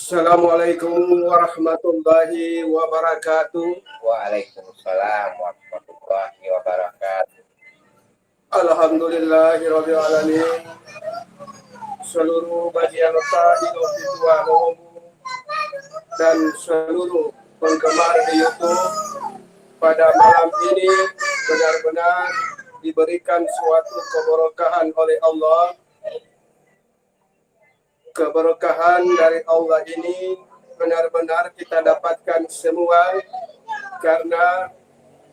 Assalamualaikum warahmatullahi wabarakatuh. Waalaikumsalam warahmatullahi wabarakatuh. Alhamdulillahirabbil alamin. Seluruh bagian Hidup dan seluruh penggemar di YouTube pada malam ini benar-benar diberikan suatu keberkahan oleh Allah. Keberkahan dari Allah ini benar-benar kita dapatkan semua karena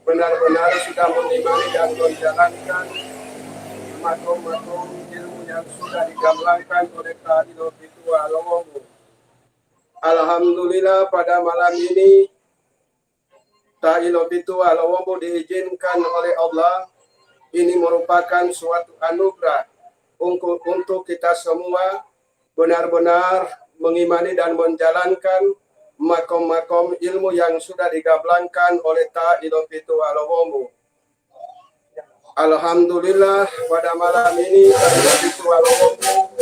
benar-benar sudah mengimani dan menjalankan makom-makom ilmu yang sudah digambarkan oleh Ta'ilul Fitu Alawamu. Alhamdulillah pada malam ini Ta'ilul Fitu Alawamu diizinkan oleh Allah. Ini merupakan suatu anugerah untuk kita semua benar-benar mengimani dan menjalankan makom-makom ilmu yang sudah digablangkan oleh Ta'ilul Fitu Alawamu. Alhamdulillah pada malam ini Ta'ilul Fitu Alawamu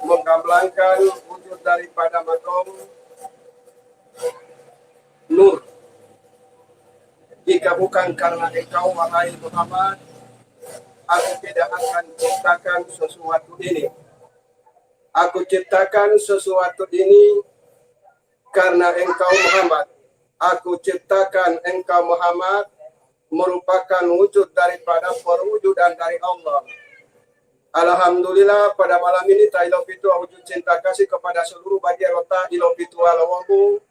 menggablangkan wujud daripada makom nur. Jika bukan karena engkau wahai Muhammad, aku tidak akan ciptakan sesuatu ini. Aku ciptakan sesuatu ini karena engkau Muhammad. Aku ciptakan engkau Muhammad merupakan wujud daripada perwujudan dari Allah. Alhamdulillah pada malam ini Ta'ilul Fitu wujud cinta kasih kepada seluruh bagian Ta'ilul Fitu Alawamu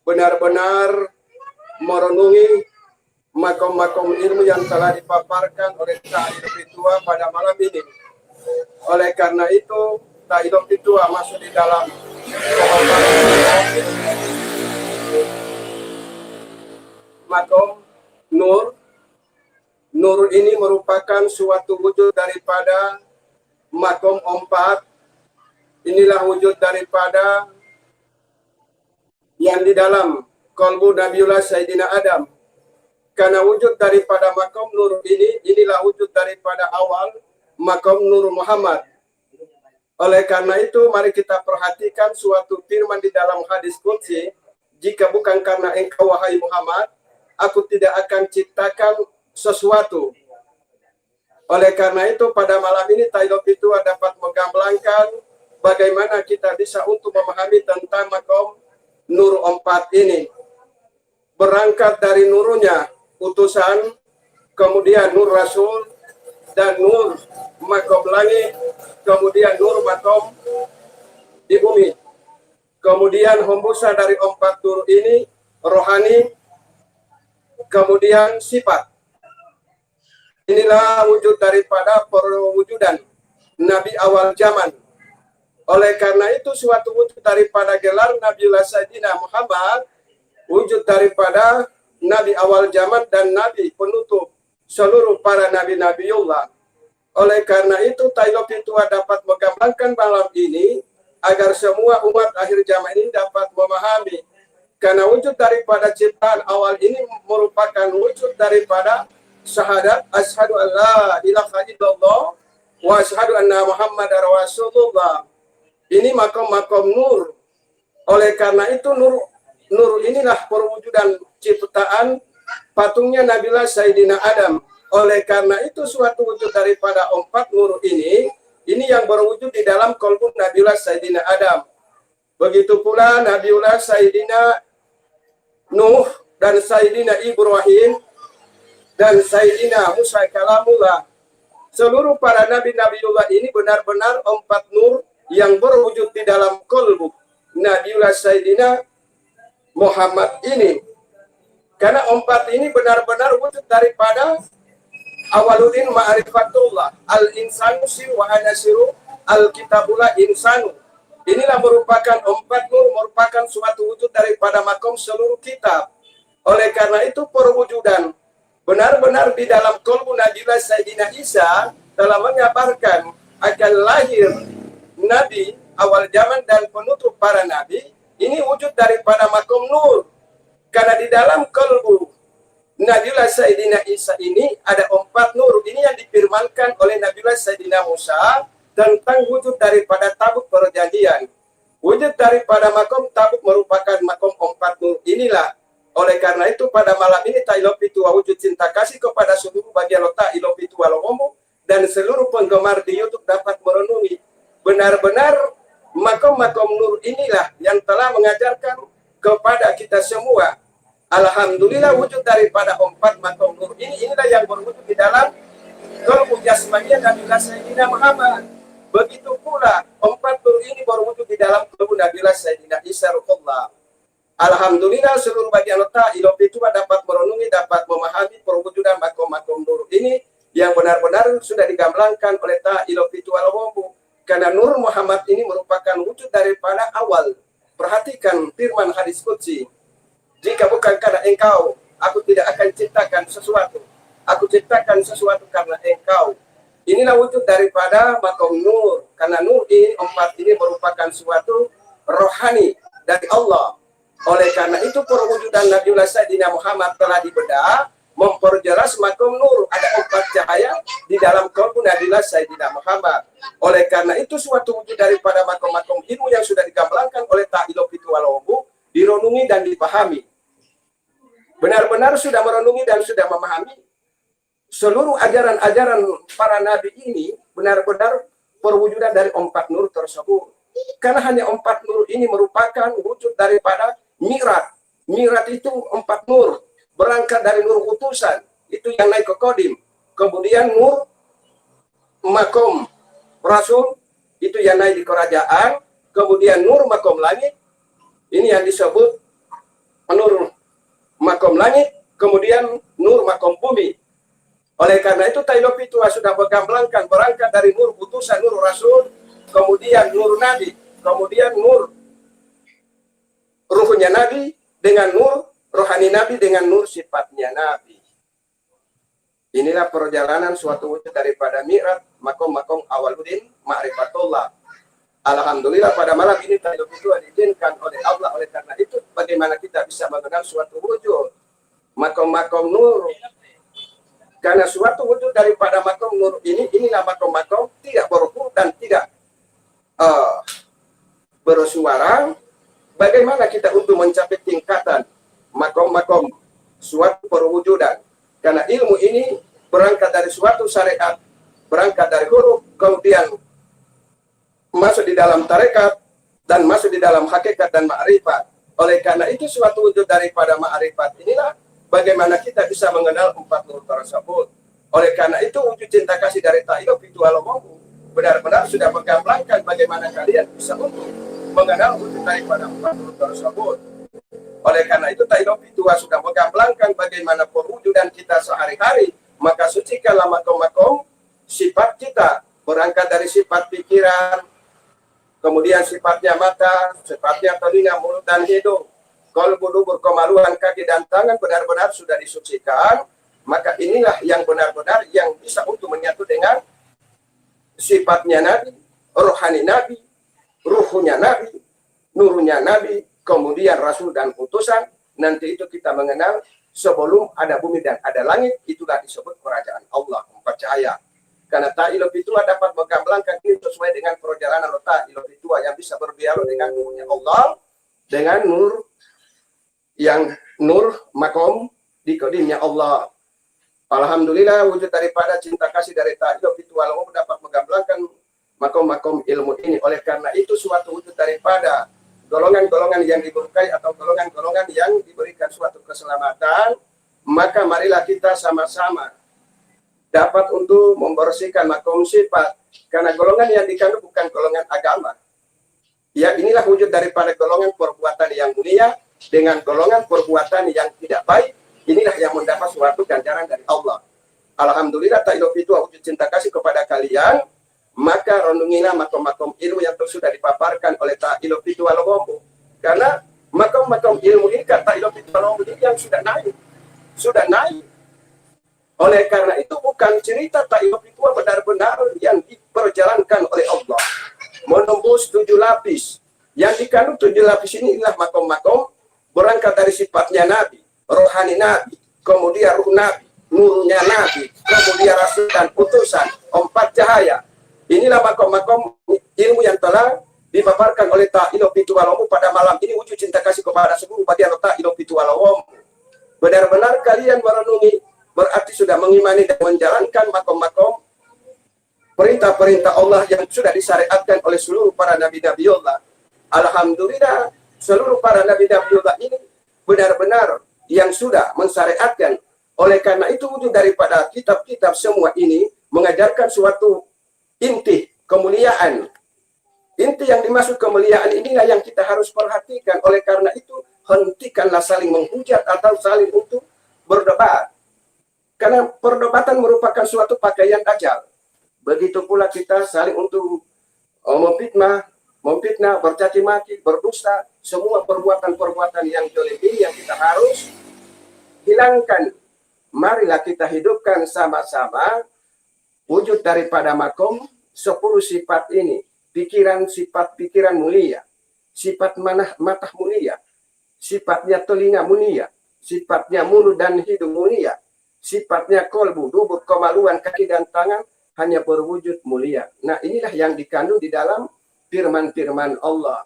benar-benar merenungi makom-makom ilmu yang telah dipaparkan oleh Ta'ilul Fitu pada malam ini. Oleh karena itu Ta'ilul Fitu masuk di dalam makom nur. Nur ini merupakan suatu wujud daripada makom 4. Inilah wujud daripada yang di dalam qalbu Nabiullah Sayyidina Adam. Karena wujud daripada makom nur ini, inilah wujud daripada awal makom nur Muhammad. Oleh karena itu, mari kita perhatikan suatu firman di dalam hadis qudsi, jika bukan karena engkau wahai Muhammad, aku tidak akan ciptakan sesuatu. Oleh karena itu, pada malam ini Ta'ilul Fitu dapat menggambarkan bagaimana kita bisa untuk memahami tentang makom nur 4 ini. Berangkat dari nurnya utusan, kemudian nur Rasul, dan nur makom langit, kemudian nur makom di bumi. Kemudian hembusan dari 4 nur ini rohani, kemudian sifat. Inilah wujud daripada perwujudan Nabi awal zaman. Oleh karena itu suatu wujud daripada gelar Nabiullah Sayyidina Muhammad, wujud daripada Nabi awal zaman dan Nabi penutup seluruh para Nabi-Nabiullah. Oleh karena itu Ta'ilul Fitu dapat menggambarkan malam ini agar semua umat akhir zaman ini dapat memahami. Karena wujud daripada ciptaan awal ini merupakan wujud daripada syahadat asyhadu an la ilaha illallah wa asyhadu anna muhammadar rasulullah. Ini makom-makom nur. Oleh karena itu nur inilah perwujudan ciptaan patungnya Nabiullah Sayyidina Adam. Oleh karena itu suatu wujud daripada 4 nur ini yang berwujud di dalam qalbu Nabiullah Sayyidina Adam. Begitu pula Nabiullah Sayyidina Nuh dan Sayyidina Ibrahim dan Sayyidina Musa kalamullah. Seluruh para nabi-nabiullah ini benar-benar 4 nur yang berwujud di dalam qalbu Nabiullah Sayyidina Muhammad ini. Karena 4 ini benar-benar wujud daripada awaludin ma'rifatullah, al-insanu siru wa anasiru al-kitabullah insanu. Inilah merupakan 4 nur, merupakan suatu wujud daripada makom seluruh kitab. Oleh karena itu perwujudan benar-benar di dalam qalbu Nabiullah Sayyidina Isa telah mengabarkan akan lahir Nabi awal zaman dan penutup para Nabi. Ini wujud daripada makom nur. Karena di dalam qalbu Nabiullah Sayyidina Isa ini ada 4 nur. Ini yang difirmankan oleh Nabiullah Sayyidina Musa tentang wujud daripada tabut perjanjian. Wujud daripada makom Tabuk merupakan makom 4 nur inilah. Oleh karena itu pada malam ini Tailopitu wujud cinta kasih kepada seluruh bagian otak Ilopitu Walomomo dan seluruh penggemar di YouTube dapat merenungi. Benar-benar makom-makom nur inilah yang telah mengajarkan kepada kita semua. Alhamdulillah wujud daripada 4 makom nur inilah yang berwujud di dalam qalbu jasmania Nabiullah Sayyidina Muhammad. Begitu pula 4 nur ini berwujud di dalam qalbu Nabiullah Sayyidina Isa Ruhullah. Alhamdulillah seluruh bagian otak Ilopitu dapat merenungi, dapat memahami perwujudan makom-makom nur ini yang benar-benar sudah digamblangkan oleh Ta Ilopitu Walomomo. Karena Nur Muhammad ini merupakan wujud daripada awal. Perhatikan firman hadis qudsi. Jika bukan karena engkau, aku tidak akan ciptakan sesuatu. Aku ciptakan sesuatu karena engkau. Inilah wujud daripada makom nur. Karena nur ini 4 ini merupakan suatu rohani dari Allah. Oleh karena itu perwujudan Nabiullah Sayyidina Muhammad telah dibedah, memperjelas makom nur. Ada 4 cahaya di dalam qalbu Nabiullah Sayyidina Muhammad. Oleh karena itu suatu wujud daripada makom-makom ilmu yang sudah digamblangkan oleh Ta Ilopitu Walomomo direnungi dan dipahami. Benar-benar sudah merenungi dan sudah memahami seluruh ajaran-ajaran para nabi ini benar-benar perwujudan dari 4 nur tersebut. Karena hanya 4 nur ini merupakan wujud daripada Mi'raj. Mi'raj itu 4 nur. Berangkat dari nur utusan. Itu yang naik ke Qadim. Kemudian nur makom Rasul. Itu yang naik di kerajaan. Kemudian nur makom langit. Ini yang disebut nur makom langit. Kemudian nur makom bumi. Oleh karena itu Tailopitu sudah bergamblangkan berangkat dari nur utusan, nur Rasul. Kemudian nur Nabi. Kemudian nur ruhnya Nabi dengan nur rohani Nabi dengan nur sifatnya Nabi. Inilah perjalanan suatu wujud daripada Mi'raj, makom-makom awaludin ma'rifatullah. Alhamdulillah pada malam ini Tailopitu diizinkan oleh Allah. Oleh karena itu bagaimana kita bisa mengenal suatu wujud makom-makom nur. Karena suatu wujud daripada makom nur inilah makom-makom tidak berhuruf dan tidak bersuara. Bagaimana kita untuk mencapai tingkatan makom-makom suatu perwujudan? Karena ilmu ini berangkat dari suatu syariat, berangkat dari huruf, kemudian masuk di dalam tarekat, dan masuk di dalam hakikat dan ma'rifat. Oleh karena itu suatu wujud daripada ma'rifat inilah bagaimana kita bisa mengenal 4 nur tersebut. Oleh karena itu wujud cinta kasih dari Ta Ilopitu Walomomo benar-benar sudah menggamblangkan bagaimana kalian bisa untuk mengenal wujud daripada 4 nur tersebut. Oleh karena itu Ta Ilopitu sudah menggamblangkan bagaimana perwujudan kita sehari-hari. Maka sucikanlah makom-makom sifat kita, berangkat dari sifat pikiran, kemudian sifatnya mata, sifatnya telinga, mulut dan hidung, qalbu, dubur, kemaluan, kaki dan tangan benar-benar sudah disucikan. Maka inilah yang benar-benar yang bisa untuk menyatu dengan sifatnya Nabi, rohani Nabi, ruhnya Nabi, nurnya Nabi, kemudian Rasul dan utusan. Nanti itu kita mengenal sebelum ada bumi dan ada langit, itulah disebut kerajaan Allah, 4 cahaya. Karena Ta Ilopitu dapat menggamblangkan ini sesuai dengan perjalanan Ta Ilopitu yang bisa berdialog dengan nurnya Allah, dengan nur yang nur makom di kodimnya Allah. Alhamdulillah wujud daripada cinta kasih dari Ta Ilopitu Walomomo dapat menggamblangkan makom-makom ilmu ini. Oleh karena itu suatu wujud daripada golongan-golongan yang diberkahi atau golongan-golongan yang diberikan suatu keselamatan, maka marilah kita sama-sama dapat untuk membersihkan makom sifat. Karena golongan yang dikandung bukan golongan agama. Ya, inilah wujud daripada golongan perbuatan yang mulia dengan golongan perbuatan yang tidak baik. Inilah yang mendapat suatu ganjaran dari Allah. Alhamdulillah Ta Ilopitu wujud cinta kasih kepada kalian. Maka renungilah makom-makom ilmu yang sudah dipaparkan oleh Ta Ilopitu Walomomo. Karena makom-makom ilmu ini kata Ilopitu Walomomo ini yang sudah naik. Oleh karena itu bukan cerita Ta Ilopitu benar-benar yang diperjalankan oleh Allah. Menembus 7 lapis. Yang dikandung 7 lapis ini adalah makom-makom berangkat dari sifatnya Nabi, rohani Nabi, kemudian ruh Nabi, nurnya Nabi, kemudian Rasul dan utusan, 4 cahaya. Inilah makom-makom ilmu yang telah dipaparkan oleh Ta'ilo Pitualomu pada malam ini wujud cinta kasih kepada seluruh bagian Ta'ilo Pitualomu. Benar-benar kalian merenungi, berarti sudah mengimani dan menjalankan makom-makom perintah-perintah Allah yang sudah disyariatkan oleh seluruh para nabi-nabi Allah. Alhamdulillah, seluruh para nabi-nabi Allah ini benar-benar yang sudah mensyariatkan. Oleh karena itu wujud daripada kitab-kitab semua ini mengajarkan suatu inti kemuliaan. Inti yang dimaksud kemuliaan inilah yang kita harus perhatikan. Oleh karena itu, hentikanlah saling menghujat atau saling untuk berdebat. Karena perdebatan merupakan suatu pakaian dajjal. Begitu pula kita saling untuk memfitnah, bercaci maki, berdusta, semua perbuatan-perbuatan yang zalim ini yang kita harus hilangkan. Marilah kita hidupkan sama-sama wujud daripada makom 10 sifat ini. Sifat pikiran mulia, sifat mata mulia, sifatnya telinga mulia, sifatnya mulut dan hidung mulia, sifatnya kolbu, dubur, kemaluan, kaki dan tangan hanya berwujud mulia. Nah, inilah yang dikandung di dalam firman-firman Allah.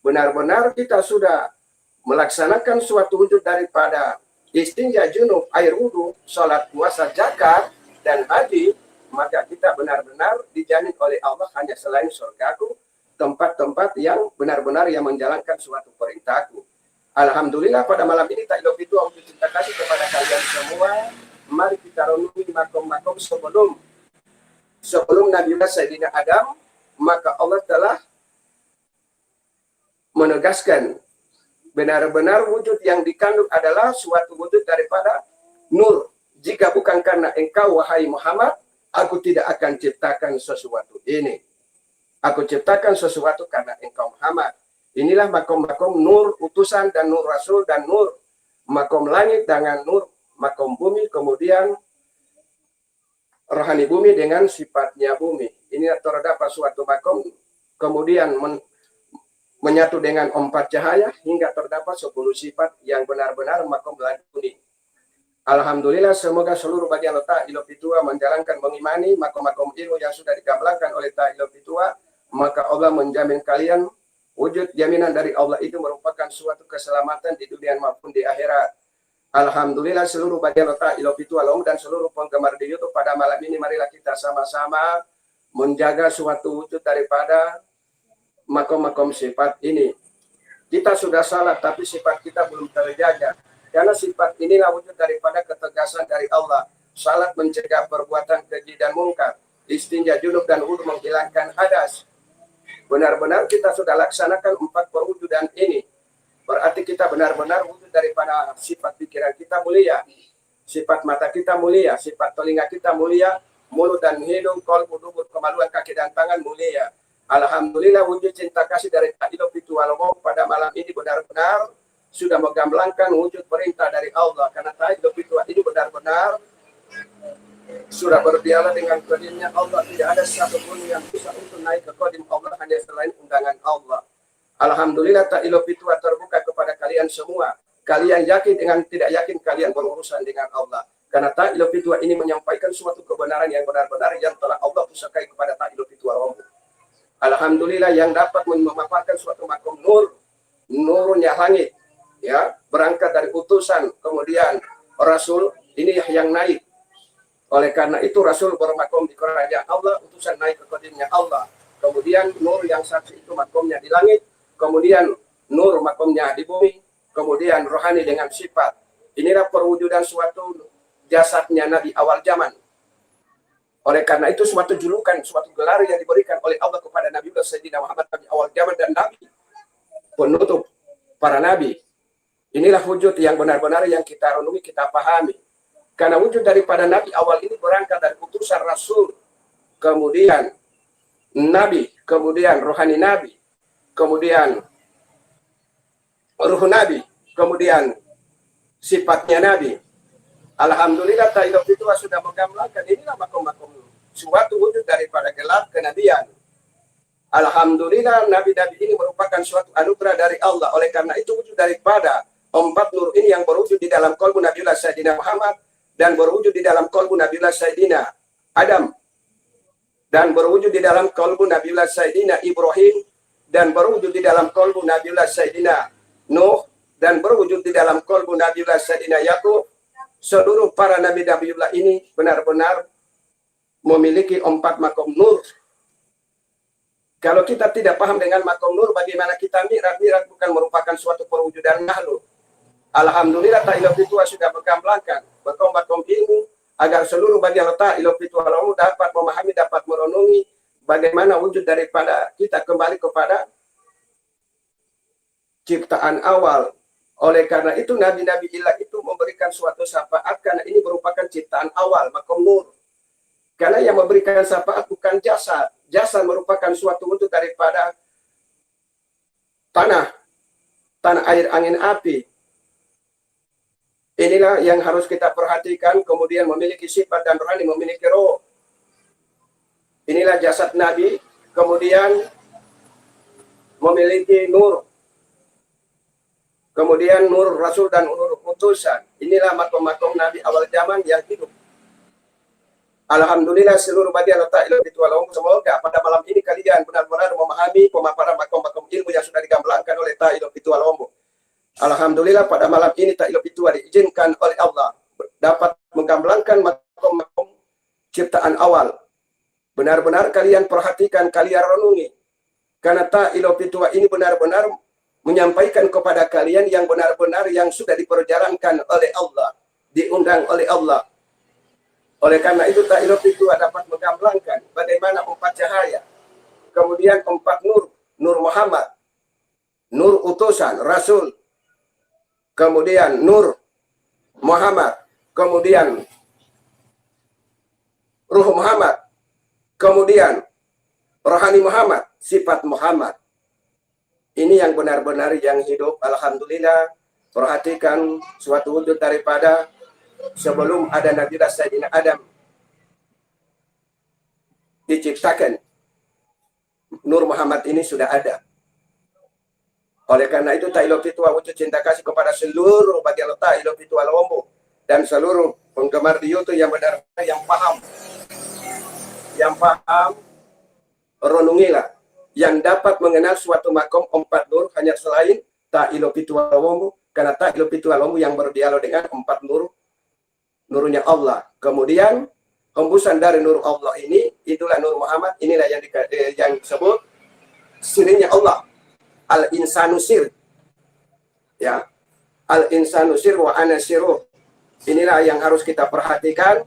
Benar-benar kita sudah melaksanakan suatu wujud daripada istinja, junub, air wudhu, sholat, puasa, zakat, dan haji, maka kita benar-benar dijamin oleh Allah hanya selain surgaku, tempat-tempat yang benar-benar yang menjalankan suatu perintahku. Alhamdulillah pada malam ini Ta'ilo itu aku cinta kasih kepada kalian semua. Mari kita renungi makom-makom sebelum Nabi Sayyidina Adam, maka Allah telah menegaskan benar-benar wujud yang dikandung adalah suatu wujud daripada nur. Jika bukan karena engkau wahai Muhammad, aku tidak akan ciptakan sesuatu ini. Aku ciptakan sesuatu karena engkau Muhammad. Inilah makom-makom nur utusan dan nur rasul dan nur makom langit dengan nur makom bumi, kemudian rohani bumi dengan sifatnya bumi. Ini terdapat suatu makom, kemudian menyatu dengan 4 cahaya hingga terdapat 10 sifat yang benar-benar makom langit bumi. Alhamdulillah, semoga seluruh bagian Ta'ilo Pitua menjalankan mengimani makom-makom ilmu yang sudah digabungkan oleh Ta'ilo Pitua, maka Allah menjamin kalian wujud jaminan dari Allah itu merupakan suatu keselamatan di dunia maupun di akhirat. Alhamdulillah, seluruh bagian Ta'ilo Pitua dan seluruh penggemar di YouTube pada malam ini, marilah kita sama-sama menjaga suatu wujud daripada makom-makom sifat ini. Kita sudah salah, tapi sifat kita belum terjaga. Karena sifat inilah wujud daripada ketegasan dari Allah. Salat mencegah perbuatan keji dan mungkar. Istinja, junub dan wudhu menghilangkan hadas. Benar-benar kita sudah laksanakan 4 perwujudan ini. Berarti kita benar-benar wujud daripada sifat pikiran kita mulia. Sifat mata kita mulia. Sifat telinga kita mulia. Mulut dan hidung, kolbu, dubur, kemaluan, kaki dan tangan mulia. Alhamdulillah wujud cinta kasih dari Ta'ilo Pitualomo pada malam ini benar-benar sudah menggamblang wujud perintah dari Allah. Karena Ta'ilo Pitua ini benar-benar sudah berdialog dengan kodimnya Allah. Tidak ada satupun yang bisa untuk naik ke kodim Allah hanya selain undangan Allah. Alhamdulillah Ta'ilo Pitua terbuka kepada kalian semua. Kalian yakin dengan tidak yakin kalian berurusan dengan Allah. Karena Ta'ilo Pitua ini menyampaikan suatu kebenaran yang benar-benar yang telah Allah pusakai kepada Ta'ilo Pitua Romo. Alhamdulillah yang dapat memaparkan suatu makom nur, nurunnya langit, ya, berangkat dari utusan, kemudian Rasul ini yang naik. Oleh karena itu Rasul bermakom di kerajaan Allah, utusan naik ke kodimnya Allah. Kemudian nur yang satu itu makomnya di langit, kemudian nur makomnya di bumi, kemudian rohani dengan sifat. Inilah perwujudan suatu jasadnya Nabi awal zaman. Oleh karena itu suatu julukan, suatu gelar yang diberikan oleh Allah kepada Nabi Sayyidina Muhammad, Nabi awal zaman dan Nabi penutup para Nabi. Inilah wujud yang benar-benar yang kita renungi, kita pahami. Karena wujud daripada Nabi awal ini berangkat dari utusan Rasul, kemudian Nabi, kemudian rohani Nabi, kemudian ruh Nabi, kemudian sifatnya Nabi. Alhamdulillah Ta'ilo Pitua sudah menggambarkan inilah makom-makom suatu wujud daripada gelar kenabian. Alhamdulillah Nabi-Nabi ini merupakan suatu anugerah dari Allah. Oleh karena itu wujud daripada 4 nur ini yang berwujud di dalam kolbu Nabiullah Sayyidina Muhammad dan berwujud di dalam kolbu Nabiullah Sayyidina Adam dan berwujud di dalam kolbu Nabiullah Sayyidina Ibrahim dan berwujud di dalam kolbu Nabiullah Sayyidina Nuh dan berwujud di dalam kolbu Nabiullah Sayyidina Yakub. Seluruh para Nabiullah ini benar-benar memiliki 4 makom nur. Kalau kita tidak paham dengan makom nur, bagaimana kita mi'raj? Mi'raj bukan merupakan suatu perwujudan makhluk. Alhamdulillah ta'ila fitua sudah berkembangkan makom ilmu agar seluruh bagian letak ilo fitua dapat memahami, dapat merenungi bagaimana wujud daripada kita kembali kepada ciptaan awal. Oleh karena itu nabi-nabi ilah itu memberikan suatu syafaat karena ini merupakan ciptaan awal makom nur. Karena yang memberikan syafaat bukan jasad. Jasad merupakan suatu wujud daripada tanah, air, angin, api. Inilah yang harus kita perhatikan, kemudian memiliki sifat dan rohani, memiliki roh. Inilah jasad Nabi, kemudian memiliki nur. Kemudian nur Rasul dan nur utusan. Inilah makom-makom Nabi awal zaman yang hidup. Alhamdulillah seluruh bagian letak ilmu itu semoga pada malam ini kalian benar-benar memahami pemaparan makom-makom ilmu yang sudah digamblangkan oleh Ta'iluf itu Al-Ombo. Alhamdulillah pada malam ini Ta'iluf itu diizinkan oleh Allah dapat menggamblangkan makom-makom ciptaan awal. Benar-benar kalian perhatikan, kalian renungi. Karena Ta'iluf itu ini benar-benar menyampaikan kepada kalian yang benar-benar yang sudah diperjalankan oleh Allah, diundang oleh Allah. Oleh karena itu Ta'iluf itu dapat menggamblangkan bagaimana 4 cahaya, kemudian 4 nur, nur Muhammad, nur utusan, Rasul, kemudian nur Muhammad, kemudian ruh Muhammad, kemudian rohani Muhammad, sifat Muhammad. Ini yang benar-benar yang hidup. Alhamdulillah, perhatikan suatu wujud daripada sebelum ada Nabiullah Sayyidina Adam diciptakan, Nur Muhammad ini sudah ada. Oleh karena itu Ta'iluf itu wujud cinta kasih kepada seluruh bagian letak Ta'iluf itu Al-Ombo dan seluruh penggemar di YouTube yang benar yang paham, renungilah yang dapat mengenal suatu makom 4 nur hanya selain Ta'iluf itu Al-Ombo, karena Ta'iluf itu Al-Ombo yang berdialog dengan 4 nur, nurnya Allah. Kemudian hembusan dari nur Allah ini, itulah nur Muhammad. Inilah yang disebut sirnya Allah. Al-insanu sir. Ya. Al-insanu sir wa ana siruh. Inilah yang harus kita perhatikan.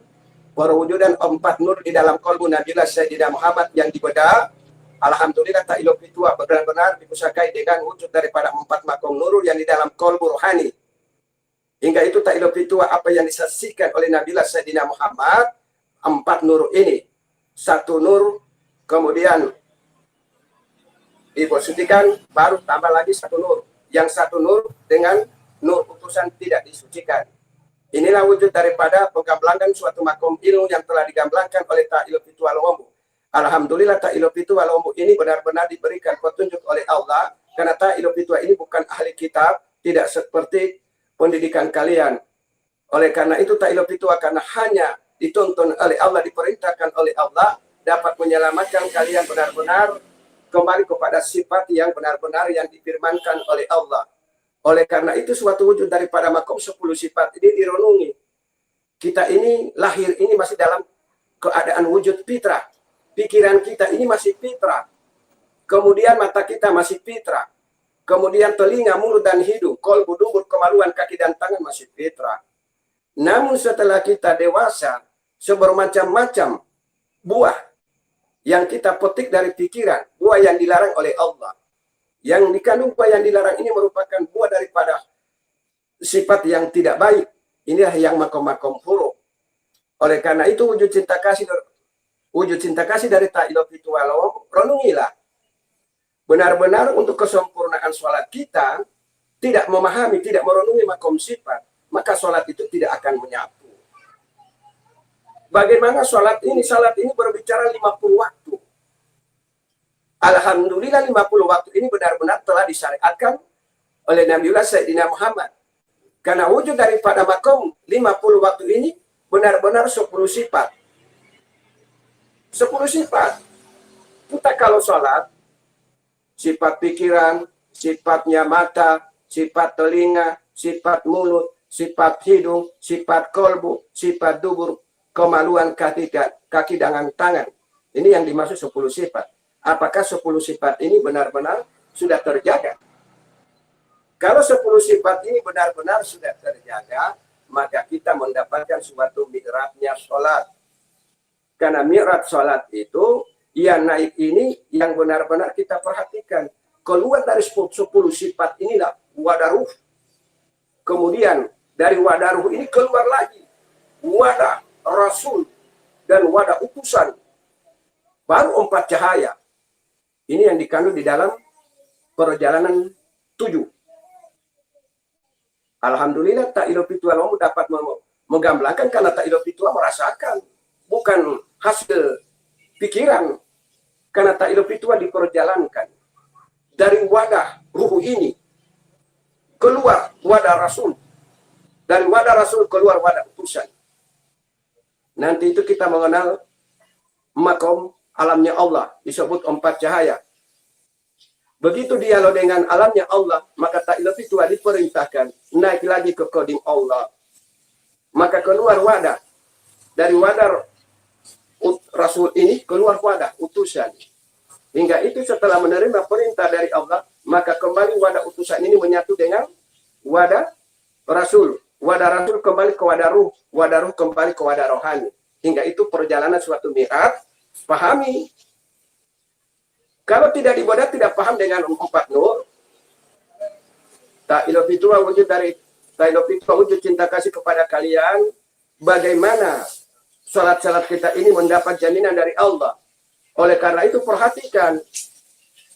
Perwujudan 4 nur di dalam qalbu Nabiullah Sayyidina Muhammad yang dibedah. Alhamdulillah Ta'iluf itu benar-benar dipusakai dengan wujud daripada 4 makom nur yang di dalam qalbu rohani. Hingga itu Ta'iluf itu apa yang disaksikan oleh Nabiullah Sayyidina Muhammad, 4 nur ini. 1 nur, kemudian dipositikan, baru tambah lagi 1 nur. Yang 1 nur dengan nur utusan tidak disucikan. Inilah wujud daripada penggamblangan suatu makom ilmu yang telah digamblangkan oleh Ta'iluf itu Al-Ombo. Alhamdulillah Ta'iluf itu Al-Ombo ini benar-benar diberikan petunjuk oleh Allah, karena Ta'iluf itu ini bukan ahli kitab, tidak seperti pendidikan kalian. Oleh karena itu Ta'iluf itu karena hanya dituntun oleh Allah, diperintahkan oleh Allah, dapat menyelamatkan kalian benar-benar kembali kepada sifat yang benar-benar yang difirmankan oleh Allah. Oleh karena itu suatu wujud daripada makom 10 sifat ini direnungi. Kita ini lahir ini masih dalam keadaan wujud fitrah. Pikiran kita ini masih fitrah. Kemudian mata kita masih fitrah. Kemudian telinga, mulut, dan hidung, kolbu, dubur, kemaluan, kaki, dan tangan masih fitrah. Namun setelah kita dewasa, sebermacam-macam buah yang kita petik dari pikiran, buah yang dilarang oleh Allah. Yang dikandung buah yang dilarang ini merupakan buah daripada sifat yang tidak baik. Inilah yang makom-makom huruf. Oleh karena itu wujud cinta kasih dari Ta'iluf itu Al-Ombo, renungilah. Benar-benar untuk kesempurnaan sholat kita, tidak memahami, tidak merenungi makom sifat, maka sholat itu tidak akan menyatu. Bagaimana sholat ini? Sholat ini berbicara 50 waktu. Alhamdulillah 50 waktu ini benar-benar telah disyariatkan oleh Nabiullah Sayyidina Muhammad. Karena wujud daripada makom 50 waktu ini benar-benar 10 sifat. 10 sifat. Kita kalau sholat sifat pikiran, sifatnya mata, sifat telinga, sifat mulut, sifat hidung, sifat kolbu, sifat dubur, kemaluan kaki dengan tangan. Ini yang dimaksud 10 sifat. Apakah 10 sifat ini benar-benar sudah terjaga? Kalau 10 sifat ini benar-benar sudah terjaga, maka kita mendapatkan suatu mi'rajnya sholat. Karena mi'raj sholat itu, yang naik ini yang benar-benar kita perhatikan. Keluar dari 10 sifat inilah wadaruh. Kemudian dari wadaruh ini keluar lagi wadah rasul dan wadah utusan. Baru 4 cahaya. Ini yang dikandung di dalam perjalanan 7. Alhamdulillah Ta'iluf Fitua Lomu dapat menggambarkan karena Ta'iluf Fitua merasakan, bukan hasil pikiran. Karena Ta'iluf Fitua diperjalankan dari wadah ruh ini keluar wadah rasul, dari wadah rasul keluar wadah utusan. Nanti itu kita mengenal makom alamnya Allah, disebut 4 cahaya. Begitu dialog dengan alamnya Allah, maka Ta'iluf Fitua diperintahkan naik lagi ke kodim Allah. Maka keluar wadah. Dari wadah Rasul ini keluar wadah utusan. Hingga itu setelah menerima perintah dari Allah, maka kembali wadah utusan ini menyatu dengan wadah Rasul. Wadah Rasul kembali ke wadah ruh kembali ke wadah rohani. Hingga itu perjalanan suatu mi'raj. Pahami. Kalau tidak dibodah, tidak paham dengan 4 nur. Ta'iluf Fitua wujud dari Ta'iluf Fitua wujud cinta kasih kepada kalian. Bagaimana salat-salat kita ini mendapat jaminan dari Allah. Oleh karena itu perhatikan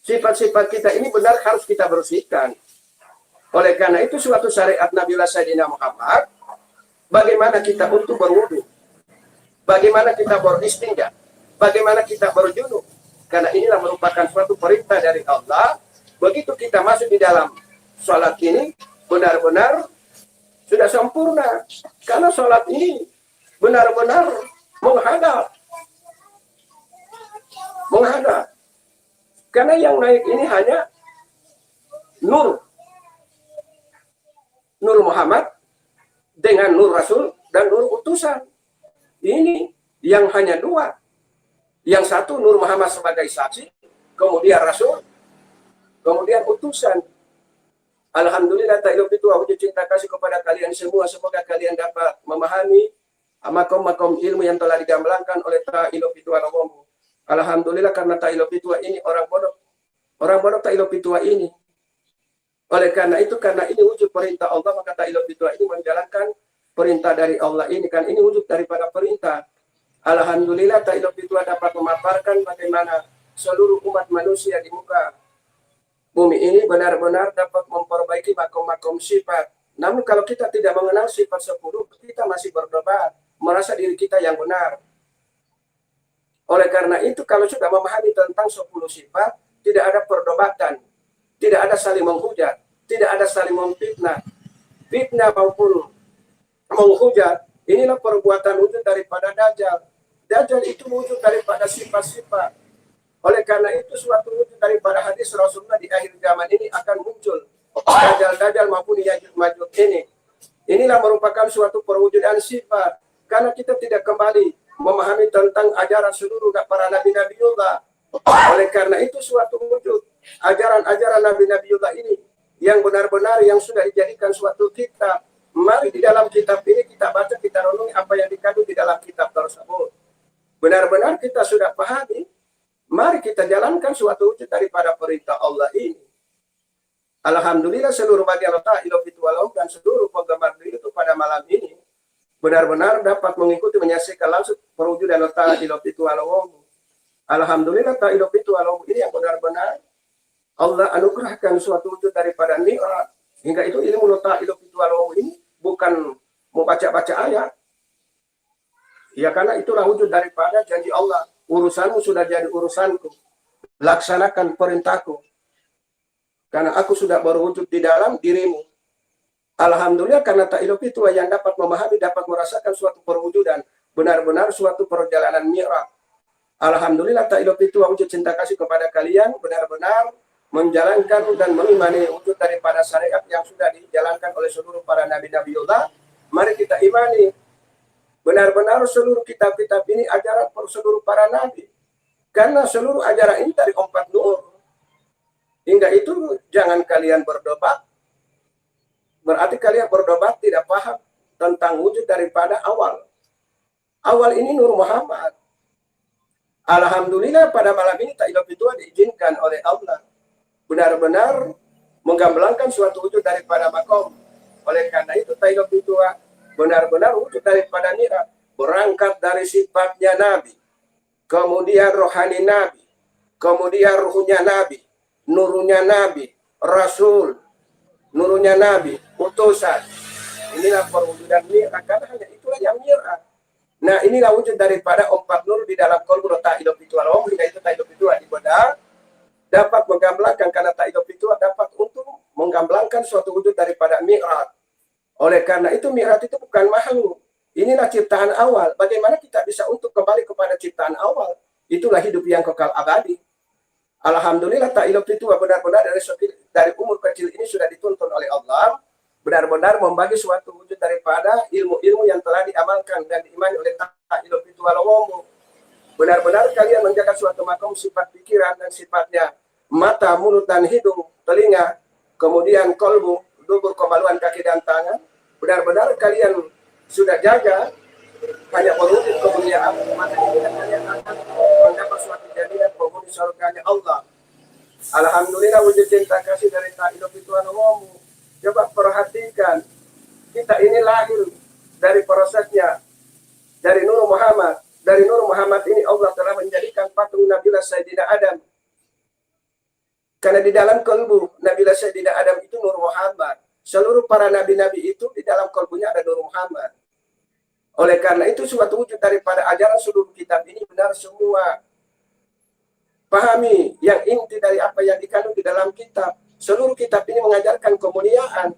sifat-sifat kita ini benar harus kita bersihkan. Oleh karena itu suatu syariat Nabiullah Sayyidina Muhammad, bagaimana kita untuk berwudu, bagaimana kita beristinja, bagaimana kita berjunub. Karena inilah merupakan suatu perintah dari Allah. Begitu kita masuk di dalam sholat ini, benar-benar sudah sempurna. Karena sholat ini benar-benar menghadap. Karena yang naik ini hanya nur. Nur Muhammad dengan nur Rasul dan nur utusan. Ini yang hanya 2. Yang satu Nur Muhammad sebagai saksi, kemudian Rasul, kemudian utusan. Alhamdulillah Ta'iluf Fitua wujud cinta kasih kepada kalian semua. Semoga kalian dapat memahami makom-makom ilmu yang telah digamblang oleh Ta'iluf Fitua Lomu. Alhamdulillah karena Ta'iluf Fitua ini orang bodoh Ta'iluf Fitua ini. Oleh karena itu, karena ini wujud perintah Allah, maka Ta'iluf Fitua ini menjalankan perintah dari Allah ini. Kan ini wujud daripada perintah. Alhamdulillah Ta'iluf Fitua dapat memaparkan bagaimana seluruh umat manusia di muka bumi ini benar-benar dapat memperbaiki makom-makom sifat. Namun kalau kita tidak mengenal sifat 10, kita masih berdebat, merasa diri kita yang benar. Oleh karena itu kalau sudah memahami tentang 10 sifat, tidak ada perdebatan, tidak ada saling menghujat, tidak ada saling memfitnah. Fitnah maupun menghujat, inilah perbuatan wujud daripada Dajjal. Dajjal itu wujud daripada sifat-sifat. Oleh karena itu suatu wujud daripada hadis Rasulullah di akhir zaman ini akan muncul. Dajjal maupun Ya'juj-Ma'juj ini. Inilah merupakan suatu perwujudan sifat. Karena kita tidak kembali memahami tentang ajaran seluruh para Nabi-Nabiullah. Oleh karena itu suatu wujud ajaran-ajaran Nabi-Nabiullah ini yang benar-benar yang sudah dijadikan suatu kitab. Mari di dalam kitab ini kita baca, kita renungi apa yang dikandung di dalam kitab tersebut. Benar-benar kita sudah pahami, mari kita jalankan suatu wujud daripada perintah Allah ini. Alhamdulillah seluruh bagian Ta'iluf Fitua Lomu dan seluruh penggemar itu pada malam ini benar-benar dapat mengikuti menyaksikan langsung perwujudan Ta'iluf Fitua Lomu. Alhamdulillah Ta'iluf Fitua Lomu ini yang benar-benar Allah anugerahkan suatu wujud daripada mi'raj. Hingga itu ilmu Ta'iluf Fitua Lomu ini bukan membaca-baca ayat. Ya karena itulah wujud daripada janji Allah. Urusanmu sudah jadi urusanku. Laksanakan perintahku. Karena aku sudah berwujud di dalam dirimu. Alhamdulillah karena Ta'iluf Fitua yang dapat memahami, dapat merasakan suatu perwujudan. Benar-benar suatu perjalanan mi'raj. Alhamdulillah Ta'iluf Fitua wujud cinta kasih kepada kalian. Benar-benar menjalankan dan mengimani wujud daripada syariat yang sudah dijalankan oleh seluruh para nabi-nabiullah. Mari kita imani benar-benar seluruh kitab-kitab ini ajaran seluruh para nabi. Karena seluruh ajaran ini dari empat nur. Hingga itu jangan kalian berdebat. Berarti kalian berdebat tidak paham tentang wujud daripada awal. Awal ini Nur Muhammad. Alhamdulillah pada malam ini Ta'iluf itu diizinkan oleh Allah. Benar-benar menggamblangkan suatu wujud daripada makom. Oleh karena itu Ta'iluf itu benar-benar wujud daripada mi'raj. Berangkat dari sifatnya Nabi. Kemudian rohani Nabi. Kemudian ruhnya Nabi. Nurnya Nabi. Rasul. Nurnya Nabi. Utusan. Inilah perwujudan mi'raj. Karena hanya itulah yang mi'raj. Nah inilah wujud daripada empat nur di dalam qalbu Ta'iluf itu. Hingga itu Ta'iluf itu ibadah dapat menggamblangkan, karena Ta'iluf itu dapat untuk menggamblangkan suatu wujud daripada mi'raj. Oleh karena itu mi'raj itu bukan makhluk. Inilah ciptaan awal. Bagaimana kita bisa untuk kembali kepada ciptaan awal? Itulah hidup yang kekal abadi. Alhamdulillah Ta'iluf itu benar-benar dari umur kecil ini sudah dituntun oleh Allah. Benar-benar membagi suatu wujud daripada ilmu-ilmu yang telah diamalkan dan diimani oleh Ta'iluf itu walawamu. Benar-benar kalian menjaga suatu makom sifat pikiran dan sifatnya mata, mulut, dan hidung, telinga, kemudian kolbu, dubur, kemaluan, kaki, dan tangan. Benar-benar kalian sudah jaga, hanya berwujud kemuliaan mata ini, dan kalian akan mendapat suatu jaminan penghuni surganya Allah. Alhamdulillah wujud cinta kasih dari Ta'iluf itu walawamu. Coba perhatikan, kita ini lahir dari prosesnya, dari Nur Muhammad. Dari Nur Muhammad ini Allah telah menjadikan patung Nabilah Sayyidina Adam. Karena di dalam kalbu Nabilah Sayyidina Adam itu Nur Muhammad. Seluruh para nabi-nabi itu di dalam kalbunya ada Nur Muhammad. Oleh karena itu suatu wujud daripada ajaran seluruh kitab ini benar semua. Pahami yang inti dari apa yang dikandung di dalam kitab. Seluruh kitab ini mengajarkan kemuliaan,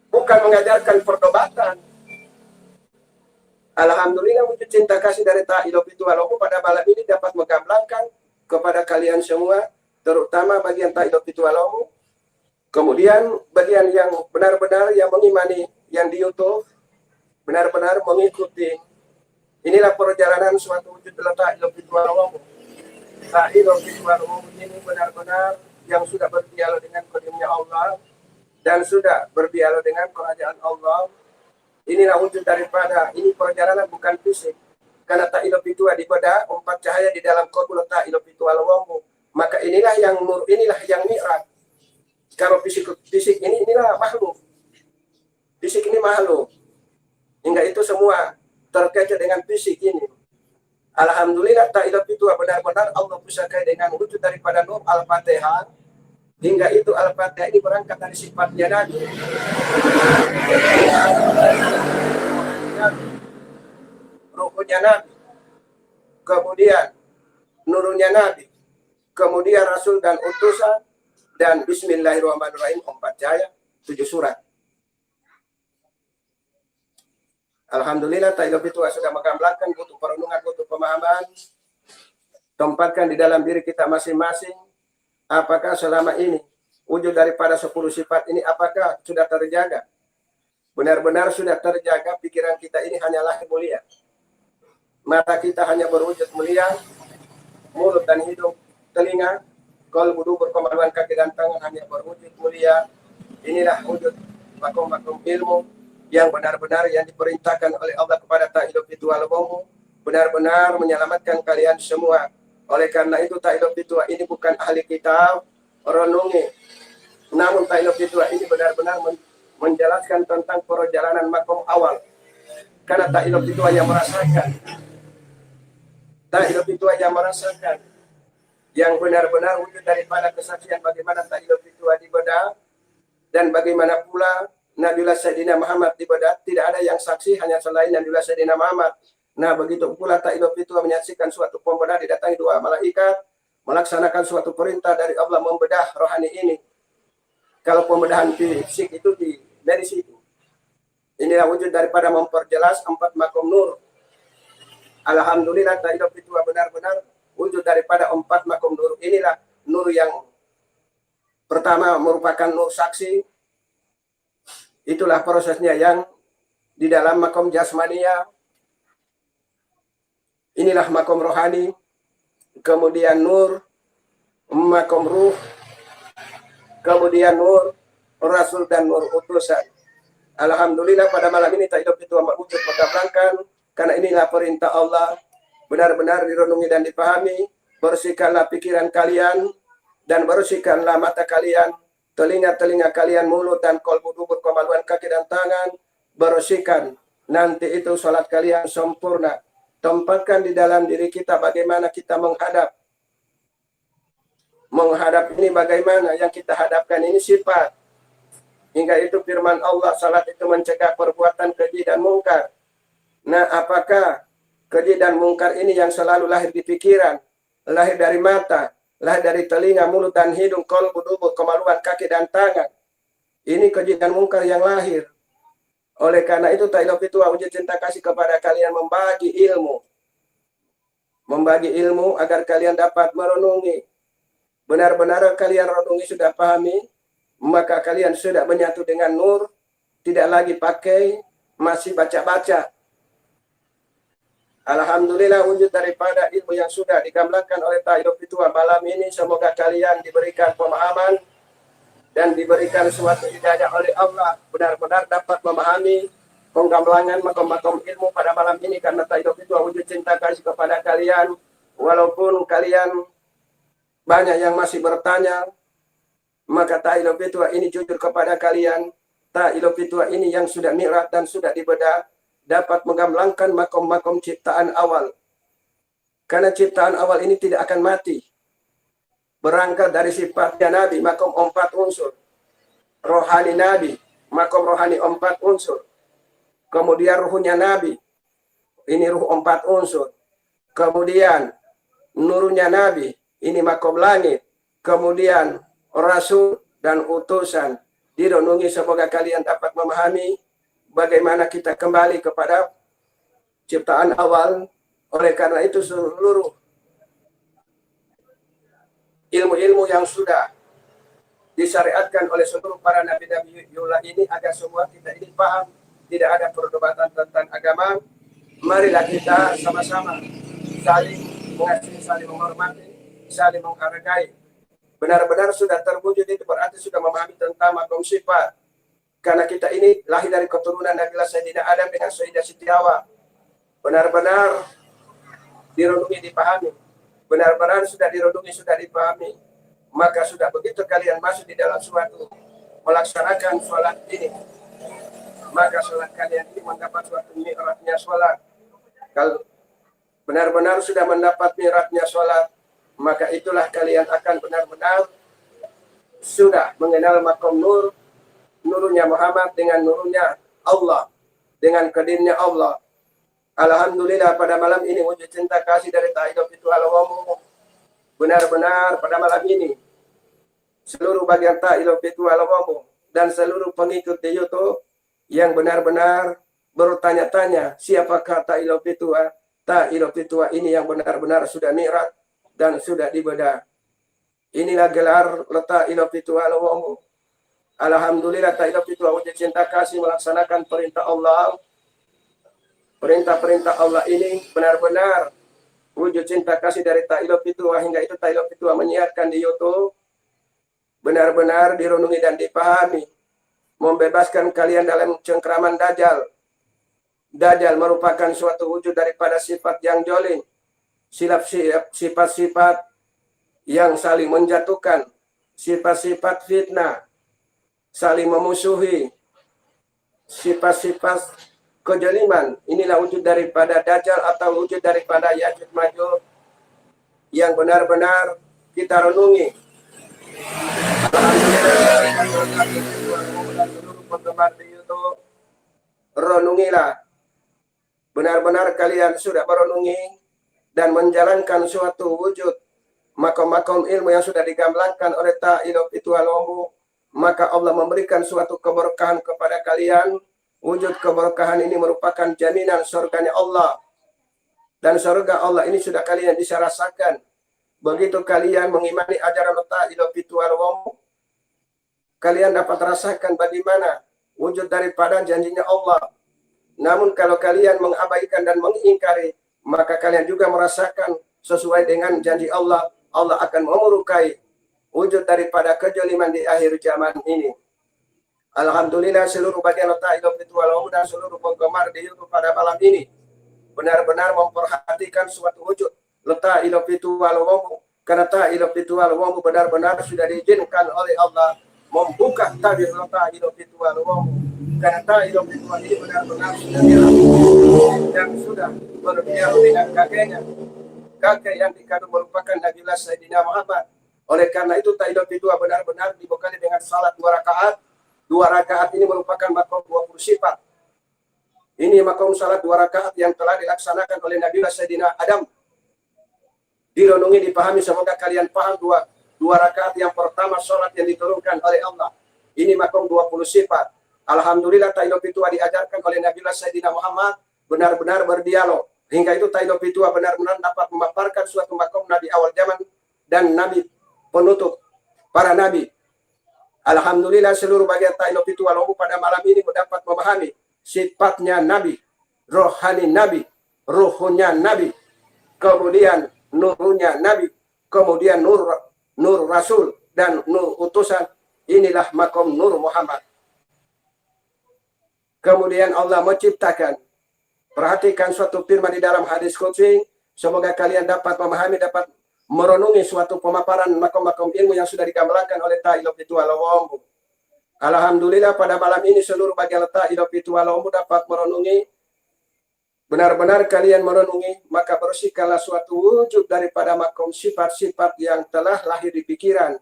bukan mengajarkan perdebatan. Alhamdulillah wujud cinta kasih dari Ta'iluf itu walaupun pada malam ini dapat menggamblangkan kepada kalian semua, terutama bagian Ta'iluf itu walaupun. Kemudian bagian yang benar-benar yang mengimani, yang di YouTube, benar-benar mengikuti. Inilah perjalanan suatu wujud Ta'iluf itu walaupun. Ta'iluf itu walaupun ini benar-benar yang sudah berdialog dengan kodimnya Allah dan sudah berdialog dengan kerajaan Allah. Inilah wujud daripada ini perjalanan bukan fisik. Karena Ta'iluf itu ibadah empat cahaya di dalam qalbu Ta'iluf itu walawamu. Maka inilah yang nur, inilah yang mi'raj. Kalau fisik ini inilah makhluk. Fisik ini makhluk. Hingga itu semua terkait dengan fisik ini. Alhamdulillah Ta'iluf itu benar-benar Allah pusatkan dengan wujud daripada nur Al-Fatihah. Hingga itu Al-Fatihah ini berangkat dari sifatnya Nabi. Ruhnya Nabi. Kemudian nurnya Nabi. Kemudian Rasul dan utusan. Dan Bismillahirrahmanirrahim 4 cahaya 7 surat. Alhamdulillah Ta'iluf itu sudah menggamblangkan butuh perenungan, butuh pemahaman. Tempatkan di dalam diri kita masing-masing. Apakah selama ini wujud daripada 10 sifat ini apakah sudah terjaga? Benar-benar sudah terjaga pikiran kita ini hanyalah mulia. Mata kita hanya berwujud mulia, mulut dan hidung, telinga, qalbu, dubur, kemaluan, kaki dan tangan hanya berwujud mulia. Inilah wujud makom-makom ilmu yang benar-benar yang diperintahkan oleh Allah kepada Ta'iluf itu walawamu. Benar-benar menyelamatkan kalian semua. Oleh karena itu Ta'iluf itu ini bukan ahli kitab renungi. Namun Ta'iluf itu ini benar-benar menjelaskan tentang perjalanan makom awal. Karena Ta'iluf itu yang merasakan. Ta'iluf itu yang merasakan. Yang benar-benar wujud daripada kesaksian bagaimana Ta'iluf itu ibadah. Dan bagaimana pula Nabiullah Sayyidina Muhammad ibadah. Tidak ada yang saksi hanya selain Nabiullah Sayyidina Muhammad. Nah begitu pula Ta'iluf itu menyaksikan suatu pembedah didatangi 2 malaikat melaksanakan suatu perintah dari Allah membedah rohani ini. Kalau pembedahan fisik itu dari situ. Inilah wujud daripada memperjelas 4 makom nur. Alhamdulillah Ta'iluf itu benar-benar wujud daripada 4 makom nur. Inilah nur yang Pertama merupakan nur saksi, itulah prosesnya yang di dalam makom jasmania. Inilah makom rohani, kemudian nur, makom ruh, kemudian nur rasul dan nur utusan. Alhamdulillah pada malam ini tak hidup itu amat wujud mengabarkan, karena inilah perintah Allah, benar-benar direnungi dan dipahami. Bersihkanlah pikiran kalian dan bersihkanlah mata kalian, telinga-telinga kalian, mulut dan kolbu, dubur, kemaluan kaki dan tangan. Bersihkan, nanti itu sholat kalian sempurna. Tempatkan di dalam diri kita bagaimana kita menghadap. Menghadap ini bagaimana, yang kita hadapkan ini sifat. Hingga itu firman Allah, salat itu mencegah perbuatan keji dan mungkar. Nah, apakah keji dan mungkar ini yang selalu lahir di pikiran, lahir dari mata, lahir dari telinga, mulut dan hidung, kolbu, dubur, kemaluan kaki dan tangan? Ini keji dan mungkar yang lahir. Oleh karena itu, Ta'ilaf itu wujud cinta kasih kepada kalian membagi ilmu. Membagi ilmu agar kalian dapat merenungi. Benar-benar kalian renungi sudah pahami, maka kalian sudah menyatu dengan nur, tidak lagi pakai masih baca-baca. Alhamdulillah wujud daripada ilmu yang sudah digambarkan oleh Ta'ilaf itu malam ini, semoga kalian diberikan pemahaman dan diberikan suatu hidayah oleh Allah, benar-benar dapat memahami penggamblangan makom-makom ilmu pada malam ini, karena Ta'ilaf itu wujud cinta kasih kepada kalian. Walaupun kalian banyak yang masih bertanya, maka Ta'ilaf itu ini jujur kepada kalian. Ta'ilaf itu ini yang sudah mi'raj dan sudah dibedah, dapat menggamblangkan makom-makom ciptaan awal. Karena ciptaan awal ini tidak akan mati. Berangkat dari sifatnya Nabi, makom 4 unsur. Rohani Nabi, makom rohani 4 unsur. Kemudian ruhnya Nabi, ini ruh 4 unsur. Kemudian nurnya Nabi, ini makom langit. Kemudian rasul dan utusan. Direnungi, semoga kalian dapat memahami bagaimana kita kembali kepada ciptaan awal. Oleh karena itu seluruh ilmu-ilmu yang sudah disyariatkan oleh seluruh para nabi-nabi Yullah ini, agar semua kita ini paham, tidak ada perdebatan tentang agama. Marilah kita sama-sama saling mengasihi, saling menghormati, saling menghargai. Benar-benar sudah terwujud itu berarti sudah memahami tentang makom sifat. Karena kita ini lahir dari keturunan Nabiullah Sayyidina Adam dengan Sayyidah Siti Hawa. Benar-benar direnungi, dipahami. Benar-benar sudah direnungi, sudah dipahami. Maka sudah begitu kalian masuk di dalam suatu melaksanakan sholat ini, maka sholat kalian ini mendapat suatu mi'rajnya sholat. Kalau benar-benar sudah mendapat mi'rajnya sholat, maka itulah kalian akan benar-benar sudah mengenal makom nur, nurnya Muhammad dengan nurnya Allah, dengan kedinnya Allah. Alhamdulillah pada malam ini wujud cinta kasih dari Ta'ilaf itu alawamu. Benar-benar pada malam ini seluruh bagian Ta'ilaf itu alawamu dan seluruh pengikut di YouTube yang benar-benar bertanya-tanya siapakah Ta'ilaf itu. Ta'ilaf itu ini yang benar-benar sudah mi'raj dan sudah dibedah. Inilah gelar letak Ta'ilaf itu alawamu. Alhamdulillah Ta'ilaf itu wujud cinta kasih melaksanakan perintah Allah. Perintah-perintah Allah ini benar-benar wujud cinta kasih dari Ta'ilaf itu, hingga itu Ta'ilaf itu menyiarkan di YouTube. Benar-benar direnungi dan dipahami. Membebaskan kalian dalam cengkraman Dajjal. Dajjal merupakan suatu wujud daripada sifat yang jolim. Sifat-sifat yang saling menjatuhkan. Sifat-sifat fitnah. Saling memusuhi, sifat-sifat kejaliman. Inilah wujud daripada Dajjal atau wujud daripada Ya'juj Ma'juj yang benar-benar kita renungi. Seluruh penggemar di YouTube, renungilah. Benar-benar kalian sudah merenungi dan menjalankan suatu wujud makom-makom ilmu yang sudah digambarkan oleh Ta'ilaf itu alawamu. Maka Allah memberikan suatu keberkahan kepada kalian. Wujud keberkahan ini merupakan jaminan surganya Allah. Dan surga Allah ini sudah kalian bisa rasakan. Begitu kalian mengimani ajaran Ta'ilaf itu alawamu, kalian dapat rasakan bagaimana wujud daripada janjinya Allah. Namun kalau kalian mengabaikan dan mengingkari, maka kalian juga merasakan sesuai dengan janji Allah, Allah akan memurkai wujud daripada kejoliman di akhir zaman ini. Alhamdulillah seluruh bagian letak Idul Fitri wal dan seluruh penggemar di YouTube pada malam ini benar-benar memperhatikan suatu wujud letak Idul Fitri wal karena letak Idul Fitri wal benar-benar sudah diizinkan oleh Allah membuka tabir letak Idul Fitri wal karena letak Idul Fitri ini benar-benar sudah dilakukan dan sudah berdialog dengan kakek yang dikandung merupakan Nabiullah Sayyidina Muhammad. Oleh karena itu Idul Fitri benar-benar dibekali dengan salat 2 rakaat. 2 rakaat ini merupakan makom 20 sifat. Ini makom salat 2 rakaat yang telah dilaksanakan oleh Nabiullah Sayyidina Adam. Direnungi, dipahami, semoga kalian paham 2 rakaat yang pertama salat yang diturunkan oleh Allah. Ini makom 20 sifat. Alhamdulillah Idul Fitri diajarkan oleh Nabiullah Sayyidina Muhammad benar-benar berdialog. Hingga itu Idul Fitri benar-benar dapat memaparkan suatu makom Nabi awal zaman dan Nabi penutup para Nabi. Alhamdulillah seluruh bagian Idul Fitri pada malam ini mendapat memahami sifatnya Nabi, rohani Nabi, ruhnya Nabi, kemudian nurnya Nabi, kemudian nur Rasul dan nur utusan. Inilah makom Nur Muhammad. Kemudian Allah menciptakan, perhatikan suatu firman di dalam hadis qudsi, semoga kalian dapat memahami, dapat merenungi suatu pemaparan makom-makom ilmu yang sudah digambarkan oleh Idul Fitri wal Adha. Alhamdulillah pada malam ini seluruh bagian letak Idul Fitri wal Adha dapat merenungi, benar-benar kalian merenungi, maka bersihkanlah suatu wujud daripada makom sifat-sifat yang telah lahir di pikiran.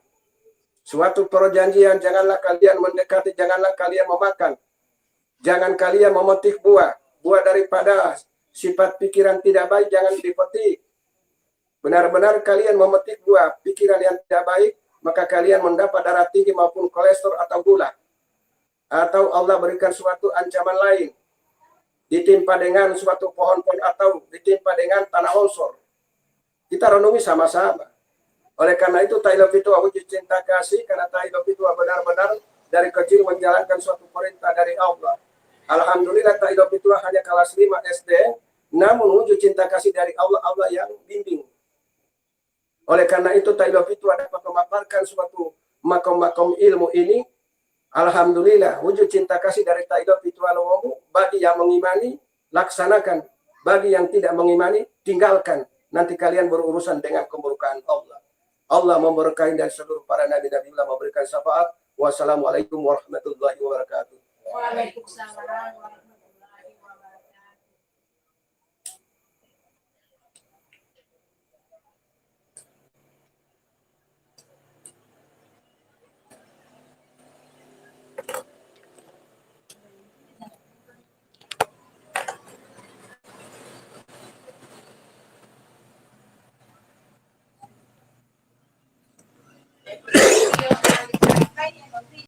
Suatu perjanjian, janganlah kalian mendekati, janganlah kalian memakan, jangan kalian memetik buah daripada sifat pikiran tidak baik, jangan dipetik. Benar-benar kalian memetik buah pikiran yang tidak baik, maka kalian mendapat darah tinggi maupun kolesterol atau gula. Atau Allah berikan suatu ancaman lain, ditimpa dengan suatu pohon-pohon atau ditimpa dengan tanah longsor. Kita renungi sama-sama. Oleh karena itu Idul Fitri wujud cinta kasih, karena Idul Fitri benar-benar dari kecil menjalankan suatu perintah dari Allah. Alhamdulillah Idul Fitri hanya kelas 5 SD, namun wujud cinta kasih dari Allah, Allah yang bimbing. Oleh karena itu Idul Fitri dapat memaparkan suatu makom-makom ilmu ini. Alhamdulillah wujud cinta kasih dari Idul Fitri bagi yang mengimani laksanakan, bagi yang tidak mengimani tinggalkan. Nanti kalian berurusan dengan kemurkaan Allah. Allah memberkahi dan seluruh para nabi-nabi Allah memberikan syafaat. Wassalamualaikum warahmatullahi wabarakatuh. Waalaikumsalam.